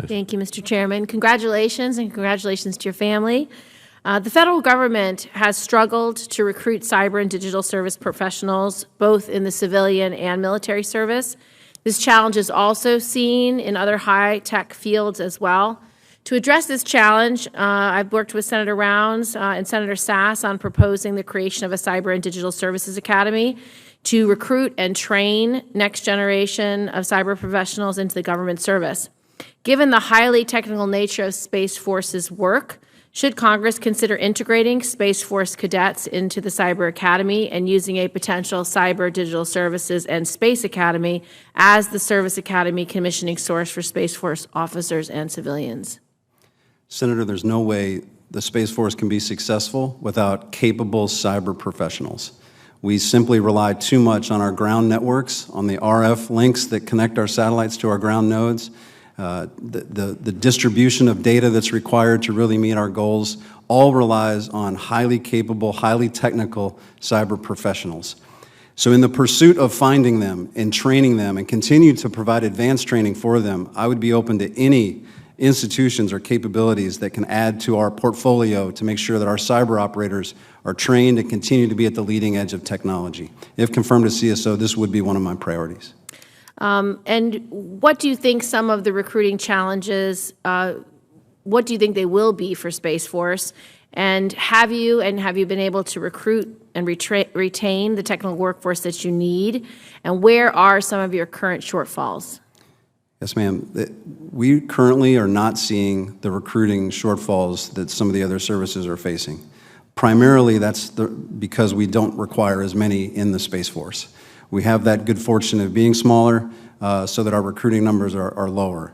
much. Thank you, Mr. Chairman. Congratulations, and congratulations to your family. The federal government has struggled to recruit cyber and digital service professionals, both in the civilian and military service. This challenge is also seen in other high-tech fields as well. To address this challenge, I've worked with Senator Rounds and Senator Sass on proposing the creation of a Cyber and Digital Services Academy to recruit and train next generation of cyber professionals into the government service. Given the highly technical nature of Space Force's work, should Congress consider integrating Space Force Cadets into the Cyber Academy and using a potential Cyber Digital Services and Space Academy as the Service Academy commissioning source for Space Force officers and civilians? Senator, there's no way the Space Force can be successful without capable cyber professionals. We simply rely too much on our ground networks, on the RF links that connect our satellites to our ground nodes. The distribution of data that's required to really meet our goals all relies on highly capable, highly technical cyber professionals. So in the pursuit of finding them and training them and continue to provide advanced training for them, I would be open to any institutions or capabilities that can add to our portfolio to make sure that our cyber operators are trained and continue to be at the leading edge of technology. If confirmed as CSO, this would be one of my priorities. And what do you think some of the recruiting challenges, what do you think they will be for Space Force? And have you been able to recruit and retain the technical workforce that you need? And where are some of your current shortfalls? Yes, ma'am. We currently are not seeing the recruiting shortfalls that some of the other services are facing. Primarily, that's because we don't require as many in the Space Force. We have that good fortune of being smaller so that our recruiting numbers are lower.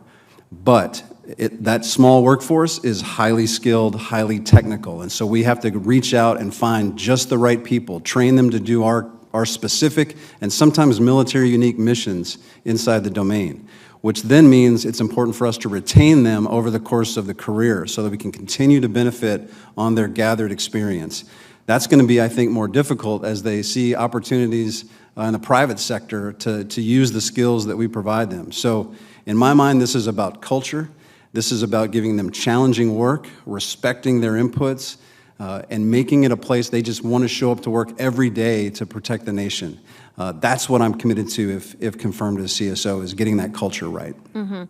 But that small workforce is highly skilled, highly technical, and so we have to reach out and find just the right people, train them to do our specific and sometimes military unique missions inside the domain, which then means it's important for us to retain them over the course of the career so that we can continue to benefit on their gathered experience. That's going to be, I think, more difficult as they see opportunities in the private sector to use the skills that we provide them. So in my mind, this is about culture. This is about giving them challenging work, respecting their inputs, and making it a place they just want to show up to work every day to protect the nation. That's what I'm committed to if confirmed as CSO, is getting that culture right. Mm-hmm.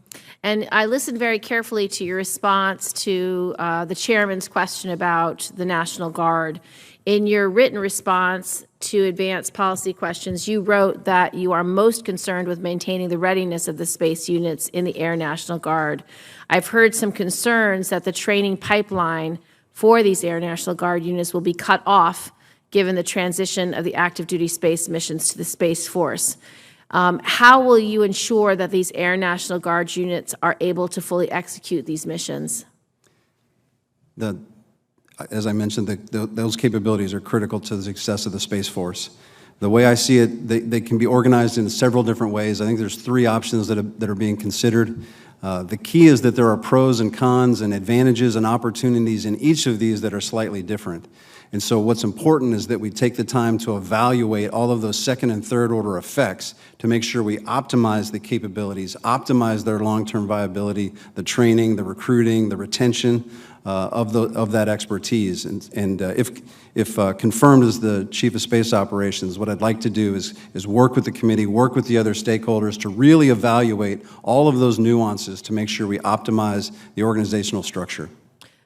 And I listened very carefully to your response to the chairman's question about the National Guard. In your written response to advanced policy questions, you wrote that you are most concerned with maintaining the readiness of the space units in the Air National Guard. I've heard some concerns that the training pipeline for these Air National Guard units will be cut off given the transition of the active duty space missions to the Space Force. How will you ensure that these Air National Guard units are able to fully execute these missions? As I mentioned, those capabilities are critical to the success of the Space Force. The way I see it, they can be organized in several different ways. I think there's 3 options that are being considered. The key is that there are pros and cons and advantages and opportunities in each of these that are slightly different. And so what's important is that we take the time to evaluate all of those second and third order effects to make sure we optimize the capabilities, optimize their long-term viability, the training, the recruiting, the retention of that expertise. And if confirmed as the Chief of Space Operations, what I'd like to do is work with the committee, work with the other stakeholders to really evaluate all of those nuances to make sure we optimize the organizational structure.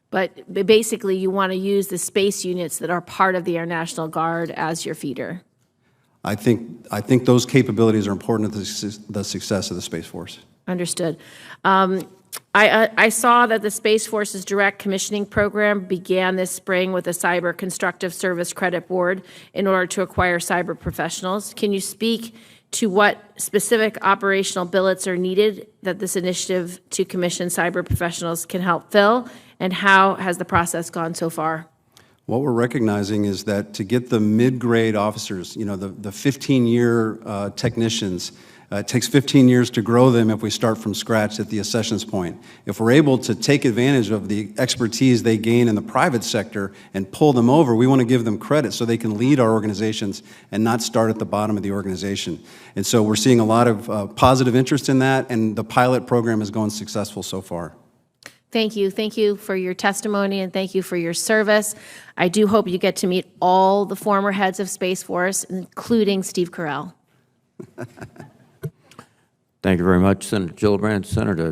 But basically, you want to use the space units that are part of the Air National Guard as your feeder. I think those capabilities are important to the success of the Space Force. Understood. I saw that the Space Force's direct commissioning program began this spring with a Cyber Constructive Service Credit Board in order to acquire cyber professionals. Can you speak to what specific operational billets are needed that this initiative to commission cyber professionals can help fill, and how has the process gone so far? What we're recognizing is that to get the mid-grade officers, the 15-year technicians, It takes 15 years to grow them if we start from scratch at the accessions point. If we're able to take advantage of the expertise they gain in the private sector and pull them over, we want to give them credit so they can lead our organizations and not start at the bottom of the organization. And so we're seeing a lot of positive interest in that, and the pilot program is going successful so far. Thank you. Thank you for your testimony, and thank you for your service. I do hope you get to meet all the former heads of Space Force, including Steve Carell. Thank you very much, Senator Gillibrand. Senator